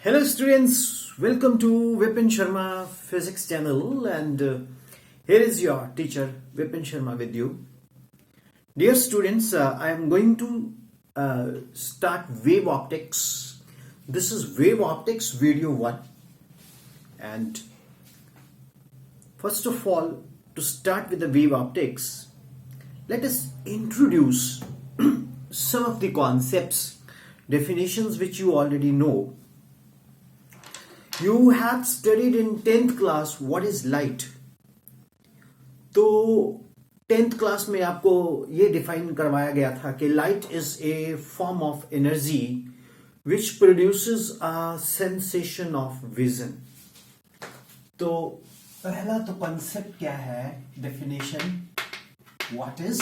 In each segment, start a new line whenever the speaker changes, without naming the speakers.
Hello students, welcome to Vipin Sharma Physics channel and here is your teacher Vipin Sharma with you. Dear students, I am going to start wave optics. This is wave optics video 1 and first of all, to start with the wave optics, let us introduce some of the concepts, definitions which you already know. You have studied in 10th class what is light. तो 10th class में आपको ये define करवाया गया था कि light is a form of energy which produces a sensation of vision. तो पहला तो कॉन्सेप्ट क्या है, डेफिनेशन, व्हाट इज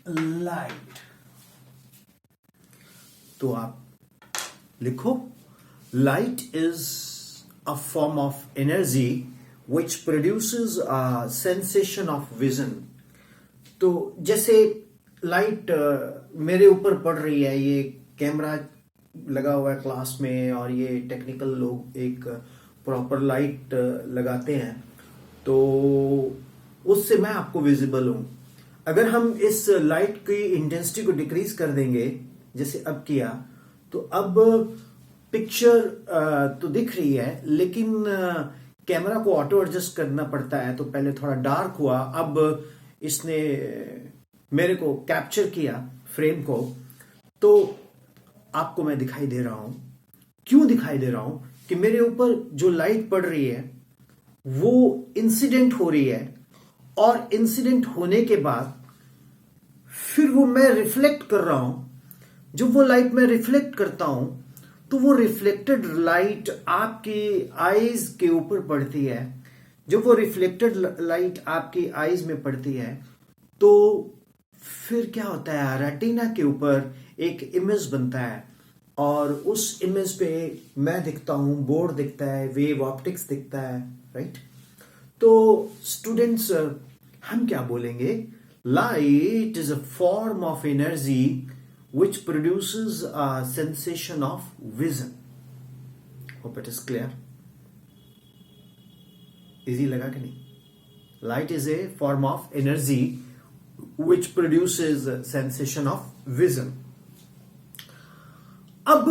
लाइट. तो आप लिखो, light is a form of energy which produces a sensation of vision. तो जैसे लाइट मेरे ऊपर पड़ रही है, ये कैमरा लगा हुआ है क्लास में और ये टेक्निकल लोग एक प्रॉपर लाइट लगाते हैं तो उससे मैं आपको विजिबल हूं. अगर हम इस लाइट की इंटेंसिटी को डिक्रीज कर देंगे जैसे अब किया तो अब पिक्चर तो दिख रही है लेकिन कैमरा को ऑटो एडजस्ट करना पड़ता है. तो पहले थोड़ा डार्क हुआ, अब इसने मेरे को कैप्चर किया फ्रेम को, तो आपको मैं दिखाई दे रहा हूं. क्यों दिखाई दे रहा हूं कि मेरे ऊपर जो लाइट पड़ रही है वो इंसिडेंट हो रही है और इंसिडेंट होने के बाद फिर वो मैं रिफ्लेक्ट कर रहा हूं. जो वो लाइट मैं रिफ्लेक्ट करता हूं तो वो रिफ्लेक्टेड लाइट आपकी आईज के ऊपर पड़ती है. जब वो रिफ्लेक्टेड लाइट आपकी आईज में पड़ती है तो फिर क्या होता है, रेटिना के ऊपर एक इमेज बनता है और उस इमेज पे मैं दिखता हूं, बोर्ड दिखता है, वेव ऑप्टिक्स दिखता है, राइट. तो स्टूडेंट्स हम क्या बोलेंगे, light is a form of energy which produces a sensation of vision. Hope it is clear. Easy लगा कि नहीं? Light is a form of energy which produces a sensation of vision. अब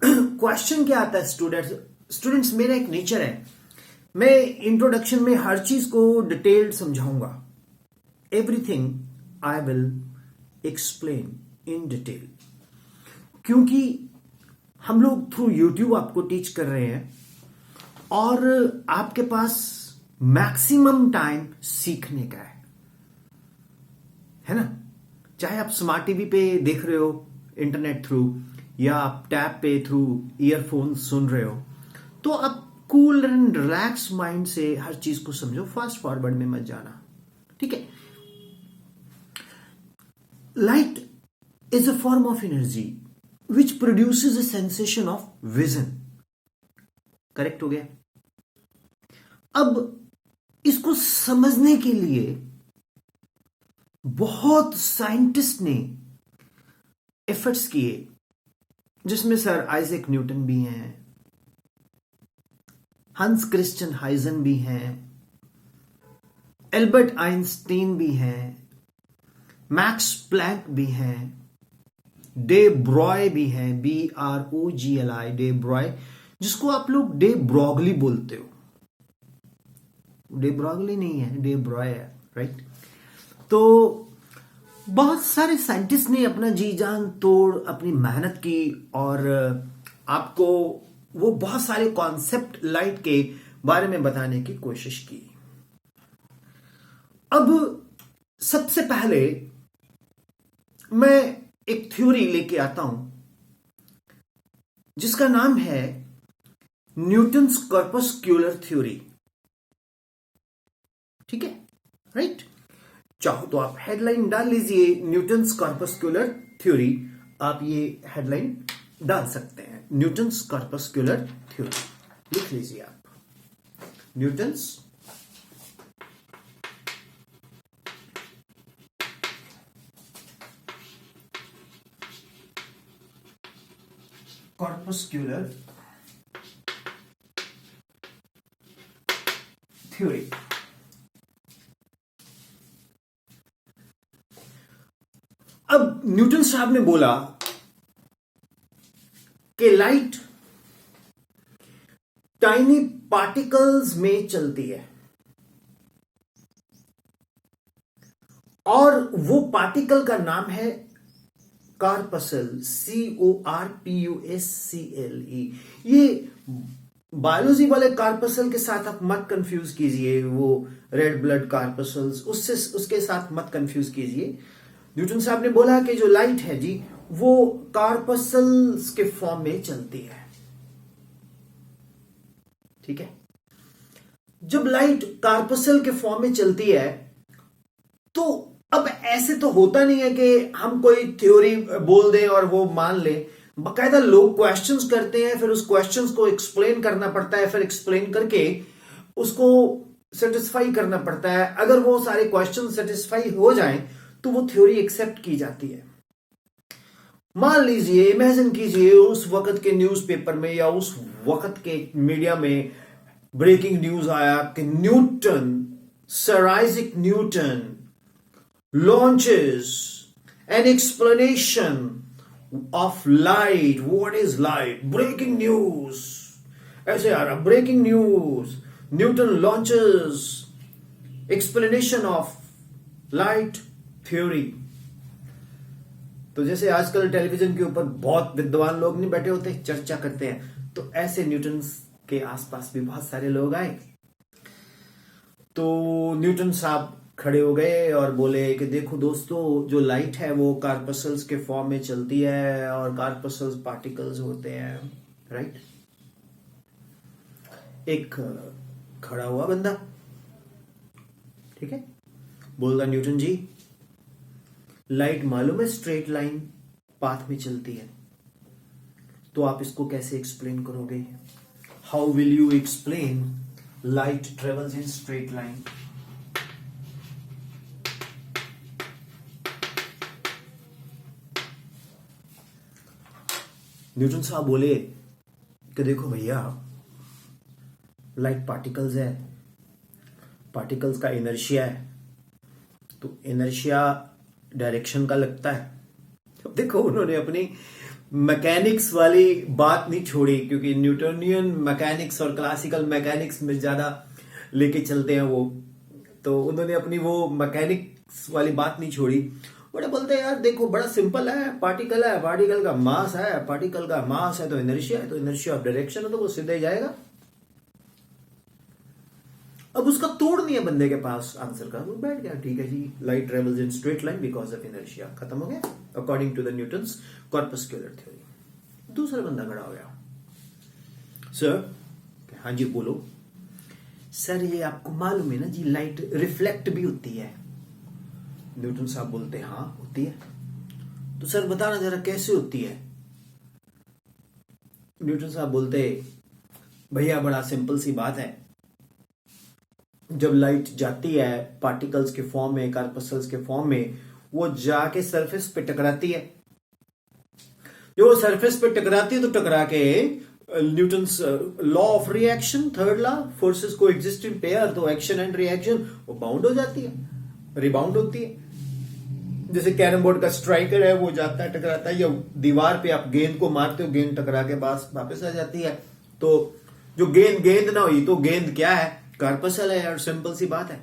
question क्या आता है स्टूडेंट्स, मेरा एक nature है, मैं इंट्रोडक्शन में हर चीज को डिटेल्ड समझाऊंगा. Everything I will explain in detail, क्योंकि हम लोग थ्रू यूट्यूब आपको टीच कर रहे हैं और आपके पास मैक्सिमम टाइम सीखने का है ना. चाहे आप स्मार्ट टीवी पे देख रहे हो इंटरनेट थ्रू या आप टैब पे थ्रू ईयरफोन सुन रहे हो, तो आप कूल एंड रिलैक्स माइंड से हर चीज को समझो, फास्ट फॉरवर्ड में मत जाना, ठीक है. Light is a form of energy which produces a sensation of vision. Correct हो गया. अब इसको समझने के लिए बहुत साइंटिस्ट ने एफर्ट्स किए, जिसमें सर आइजैक न्यूटन भी हैं, हंस क्रिश्चियन हाइजन भी हैं, एल्बर्ट आइंस्टीन भी हैं, मैक्स प्लैंक भी हैं, डे ब्रॉय भी है, BROGLI, डे ब्रॉय, जिसको आप लोग डे ब्रॉगली बोलते हो. डे ब्रॉगली नहीं है, डे ब्रॉय है, राइट. तो बहुत सारे साइंटिस्ट ने अपना जी जान तोड़ अपनी मेहनत की और आपको वो बहुत सारे कॉन्सेप्ट लाइट के बारे में बताने की कोशिश की. अब सबसे पहले मैं एक थ्योरी लेके आता हूं जिसका नाम है न्यूटन्स कॉर्पस्क्यूलर थ्योरी, ठीक है, राइट. चाहो तो आप हेडलाइन डाल लीजिए, न्यूटन्स कॉर्पस्क्यूलर थ्योरी, आप ये हेडलाइन डाल सकते हैं, न्यूटन्स कॉर्पस्क्यूलर थ्योरी लिख लीजिए आप, न्यूटन्स कॉर्पस्क्यूलर थ्योरी। अब न्यूटन साहब ने बोला कि लाइट टाइनी पार्टिकल्स में चलती है और वो पार्टिकल का नाम है कार्पसल, CORPUSCLE। ये बायोलॉजी वाले कार्पसल के साथ आप मत कंफ्यूज कीजिए, वो रेड ब्लड कार्पसल्स, उसके साथ मत कंफ्यूज कीजिए। न्यूटन साहब ने बोला कि जो लाइट है जी वो कार्पसल्स के फॉर्म में चलती है, ठीक है। जब लाइट कार्पसल के फॉर्म में चलती है तो अब ऐसे तो होता नहीं है कि हम कोई थ्योरी बोल दें और वो मान ले। बकायदा लोग क्वेश्चंस करते हैं, फिर उस क्वेश्चंस को एक्सप्लेन करना पड़ता है, फिर एक्सप्लेन करके उसको सेटिस्फाई करना पड़ता है। अगर वो सारे क्वेश्चन सेटिस्फाई हो जाएं तो वो थ्योरी एक्सेप्ट की जाती है। मान लीजिए, इमेजिन कीजिए उस वक्त के न्यूज़पेपर में या उस वक्त के मीडिया में ब्रेकिंग न्यूज आया कि Newton, sir Isaac Newton launches an explanation of light. What is light? Breaking news. ऐसे आ रहा, breaking news. Newton launches explanation of light theory. तो जैसे आजकल टेलीविजन के ऊपर बहुत विद्वान लोग नहीं बैठे होते, चर्चा करते हैं, तो ऐसे न्यूटन के आसपास भी बहुत सारे लोग आए। तो न्यूटन साहब खड़े हो गए और बोले कि देखो दोस्तों, जो लाइट है वो कार्पसल्स के फॉर्म में चलती है और कार्पसल्स पार्टिकल्स होते हैं, राइट। एक खड़ा हुआ बंदा, ठीक है, बोल रहा न्यूटन जी, लाइट मालूम है स्ट्रेट लाइन पाथ में चलती है, तो आप इसको कैसे एक्सप्लेन करोगे? How will you explain light travels in straight line? Newton साहब बोले कि देखो भैया, लाइट पार्टिकल्स है, पार्टिकल्स का इनर्शिया है, तो इनर्शिया डायरेक्शन का लगता है। अब देखो, उन्होंने अपनी मैकेनिक्स वाली बात नहीं छोड़ी, क्योंकि न्यूटोनियन मैकेनिक्स और क्लासिकल मैकेनिक्स में ज्यादा लेके चलते हैं वो, तो उन्होंने अपनी वो मैकेनिक्स वाली बात नहीं छोड़ी। बड़े बोलते हैं यार देखो, बड़ा सिंपल है, पार्टिकल है, पार्टिकल का मास है, पार्टिकल का मास है तो इनर्शिया है, तो इनर्शिया ऑफ डायरेक्शन है, तो वो सीधे जाएगा। अब उसका तोड़ नहीं है बंदे के पास आंसर का, वो बैठ गया, ठीक है जी, light travels in straight line because of inertia, खत्म हो गया according to the Newton's corpuscular theory. दूसरा बंदा खड़ा हो गया, सर, हाँ जी बोलो सर, ये आपको मालूम है ना जी, लाइट रिफ्लेक्ट भी होती है। न्यूटन साहब बोलते हाँ होती है। तो सर बताना जरा कैसे होती है? न्यूटन साहब बोलते भैया बड़ा सिंपल सी बात है, जब लाइट जाती है पार्टिकल्स के फॉर्म में, कार्पसल्स के फॉर्म में, वो जाके सरफेस पे टकराती है। जो वो सरफेस पे टकराती है तो टकरा के Newton's law of reaction, third law, forces को एग्जिस्ट इन पेयर, तो एक्शन एंड रिएक्शन, वो बाउंड हो जाती है, रिबाउंड होती है। जैसे कैरम बोर्ड का स्ट्राइकर है, वो जाता है टकराता है, या दीवार पे आप गेंद को मारते हो, गेंद टकरा के पास वापस आ जाती है। तो जो गेंद ना हुई तो गेंद क्या है? कार्पसल है यार, सिंपल सी बात है।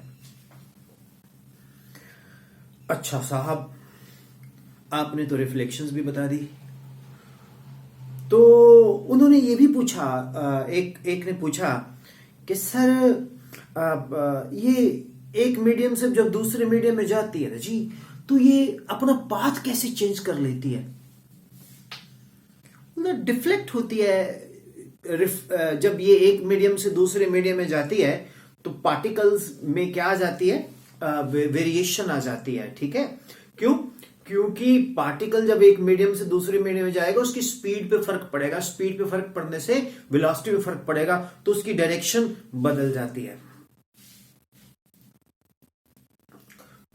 अच्छा साहब, आपने तो रिफ्लेक्शंस भी बता दी, तो उन्होंने ये भी पूछा, एक ने पूछा कि सर ये एक मीडियम से जब दूसरे मीडियम में जाती है ना जी, तो ये अपना पाथ कैसे चेंज कर लेती है? डिफ्लेक्ट होती है। जब ये एक मीडियम से दूसरे मीडियम में जाती है तो पार्टिकल्स में क्या आ जाती है? वेरिएशन आ जाती है, ठीक है। क्यों? क्योंकि पार्टिकल जब एक मीडियम से दूसरे मीडियम में जाएगा, उसकी स्पीड पे फर्क पड़ेगा, स्पीड पे फर्क पड़ने से वेलोसिटी पे फर्क पड़ेगा, तो उसकी डायरेक्शन बदल जाती है।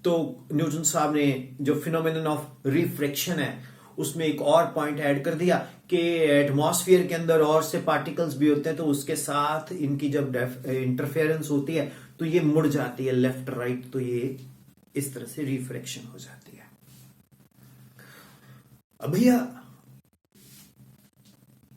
तो न्यूटन साहब ने जो फिनोमेनन ऑफ रिफ्रैक्शन है उसमें एक और पॉइंट ऐड कर दिया कि एटमॉस्फेयर के अंदर और से पार्टिकल्स भी होते हैं, तो उसके साथ इनकी जब इंटरफेरेंस होती है तो ये मुड़ जाती है लेफ्ट राइट, तो ये इस तरह से रिफ्रैक्शन हो जाती है। अब भैया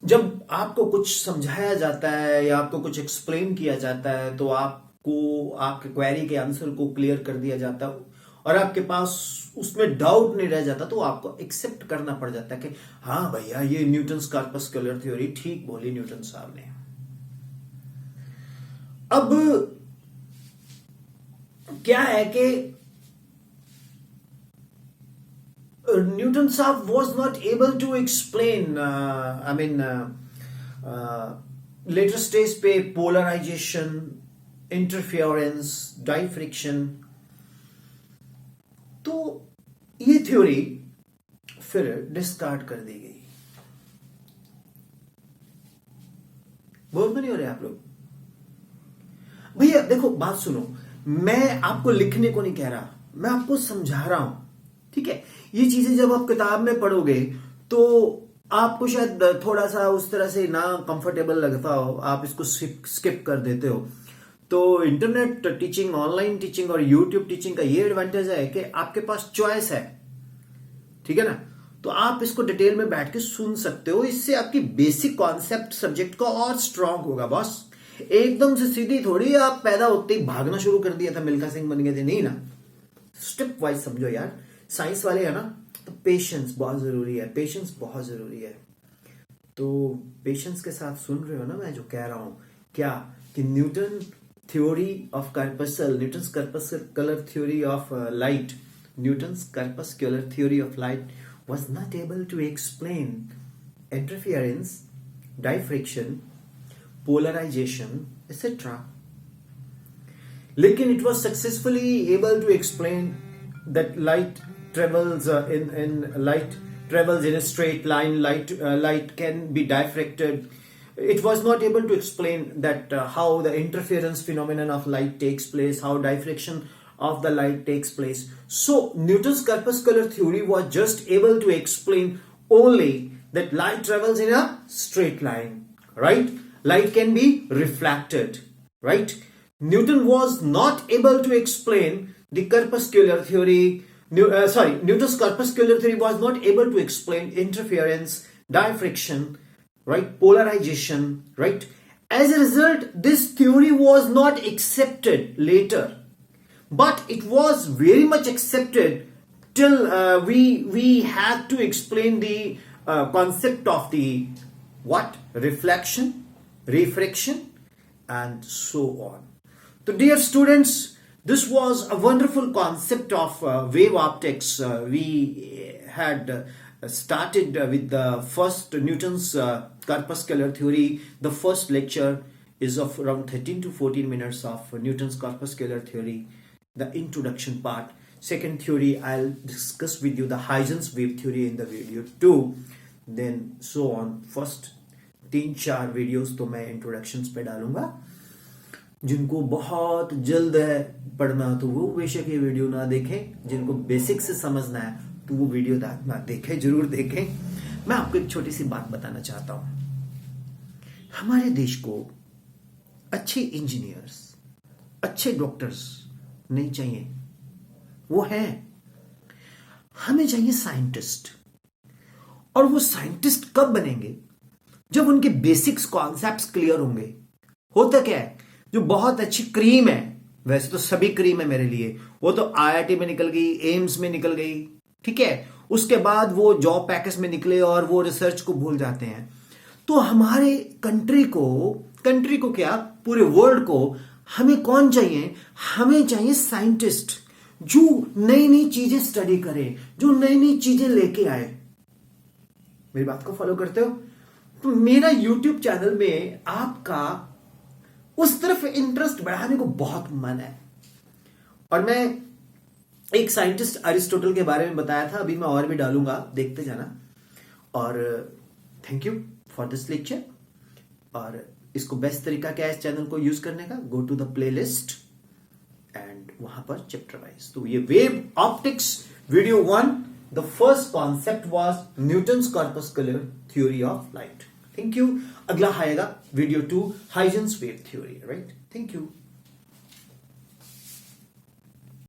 जब आपको कुछ समझाया जाता है या आपको कुछ एक्सप्लेन किया जाता है तो आपको आपके क्वेरी के आंसर को क्लियर कर दिया जाता है और आपके पास उसमें डाउट नहीं रह जाता, तो आपको एक्सेप्ट करना पड़ जाता है कि हाँ भैया ये न्यूटन्स कॉर्पस्कुलर थ्योरी ठीक बोली न्यूटन साहब ने। अब क्या है कि Newton साहब was not able to explain, later stage पे polarization, interference, diffraction, तो ये थ्योरी फिर डिस्कार्ड कर दी गई। बोल तो नहीं हो रहे आप लोग? भैया देखो बात सुनो, मैं आपको लिखने को नहीं कह रहा, मैं आपको समझा रहा हूं, ठीक है? ये चीजें जब आप किताब में पढ़ोगे तो आपको शायद थोड़ा सा उस तरह से ना कंफर्टेबल लगता हो, आप इसको स्किप कर देते हो। तो इंटरनेट टीचिंग, ऑनलाइन टीचिंग और यूट्यूब टीचिंग का ये एडवांटेज है कि आपके पास चॉइस है, ठीक है ना? तो आप इसको डिटेल में बैठ के सुन सकते हो, इससे आपकी बेसिक कॉन्सेप्ट सब्जेक्ट का और स्ट्रांग होगा बॉस। एकदम से सीधी थोड़ी आप पैदा होते ही भागना शुरू कर दिया था, मिल्खा सिंह बन गए थे, नहीं ना। स्टेप वाइज समझो यार, साइंस वाले है ना, तो पेशेंस बहुत जरूरी है, पेशेंस बहुत जरूरी है। तो पेशेंस के साथ सुन रहे हो ना मैं जो कह रहा हूं, क्या कि Newton theory of corpuscle, Newton's corpuscular theory of light, Newton's corpuscular theory of light was not able to explain interference, diffraction, polarization, etc. लेकिन it was successfully able to explain that light travels in a straight line. Light can be diffracted. It was not able to explain that how the interference phenomenon of light takes place, how diffraction of the light takes place. So Newton's corpuscular theory was just able to explain only that light travels in a straight line, right? Light can be reflected, right? Newton was not able to explain the corpuscular theory. Newton's corpuscular theory was not able to explain interference, diffraction, right? Polarization, right? As a result, this theory was not accepted later. But it was very much accepted till we had to explain the concept of the what? Reflection, refraction, and so on. So dear students, this was a wonderful concept of wave optics. We had started with the first Newton's corpuscular theory. The first lecture is of around 13 to 14 minutes of Newton's corpuscular theory. The introduction part. Second theory, I'll discuss with you the Huygens wave theory in the video 2. Then so on. First 3-4 videos तो मैं introductions पे डालूंगा। जिनको बहुत जल्द है पढ़ना तो वो बेशक ये वीडियो ना देखें, जिनको बेसिक से समझना है तो वो वीडियो ना देखें, जरूर देखें। मैं आपको एक छोटी सी बात बताना चाहता हूं। हमारे देश को अच्छे इंजीनियर्स, अच्छे डॉक्टर्स नहीं चाहिए, वो है, हमें चाहिए साइंटिस्ट। और वो साइंटिस्ट कब बनेंगे? जब उनके बेसिक्स कॉन्सेप्ट्स क्लियर होंगे। होता क्या है, जो बहुत अच्छी क्रीम है, वैसे तो सभी क्रीम है मेरे लिए, वो तो आईआईटी में निकल गई, एम्स में निकल गई, ठीक है, उसके बाद वो जॉब पैकेज में निकले और वो रिसर्च को भूल जाते हैं। तो हमारे कंट्री को क्या, पूरे वर्ल्ड को हमें कौन चाहिए? हमें चाहिए साइंटिस्ट जो नई नई चीजें स्टडी करे, जो नई नई चीजें लेके आए। मेरी बात को फॉलो करते हो? तो मेरा यूट्यूब चैनल में आपका उस तरफ इंटरेस्ट बढ़ाने को बहुत मन है। और मैं एक साइंटिस्ट अरिस्टोटल के बारे में बताया था, अभी मैं और भी डालूंगा, देखते जाना। और thank you for this lecture. और इसको बेस्ट तरीका क्या है इस चैनल को यूज करने का? Go to the playlist and वहां पर चैप्टर वाइज। तो ये wave optics video 1, The first concept was Newton's corpuscular theory of light. Thank you. अगला आएगा video 2 Huygens wave theory. Right? Thank you.